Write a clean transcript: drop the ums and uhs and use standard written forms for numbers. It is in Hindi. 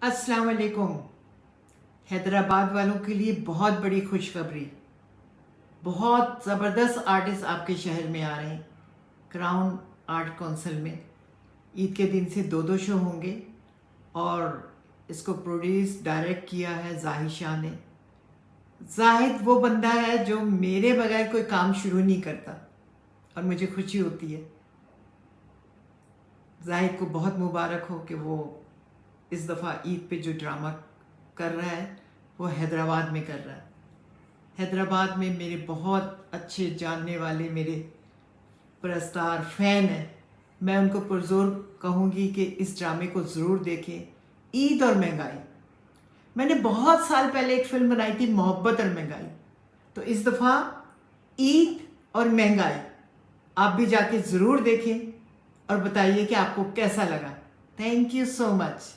अस्सलाम वालेकुम। हैदराबाद वालों के लिए बहुत बड़ी खुशखबरी। बहुत ज़बरदस्त आर्टिस्ट आपके शहर में आ रहे हैं। क्राउन आर्ट काउंसिल में ईद के दिन से दो दो शो होंगे और इसको प्रोड्यूस डायरेक्ट किया है जाहिद शाह ने। जाहिद वो बंदा है जो मेरे बगैर कोई काम शुरू नहीं करता और मुझे खुशी होती है। जाहिद को बहुत मुबारक हो कि वो इस दफ़ा ईद पे जो ड्रामा कर रहा है वो हैदराबाद में कर रहा है। हैदराबाद में मेरे बहुत अच्छे जानने वाले मेरे परस्तार फैन हैं। मैं उनको पुरजोर कहूँगी कि इस ड्रामे को ज़रूर देखें। ईद और महंगाई, मैंने बहुत साल पहले एक फिल्म बनाई थी मोहब्बत और महंगाई, तो इस दफ़ा ईद और महंगाई आप भी जाके ज़रूर देखें और बताइए कि आपको कैसा लगा। Thank you so much.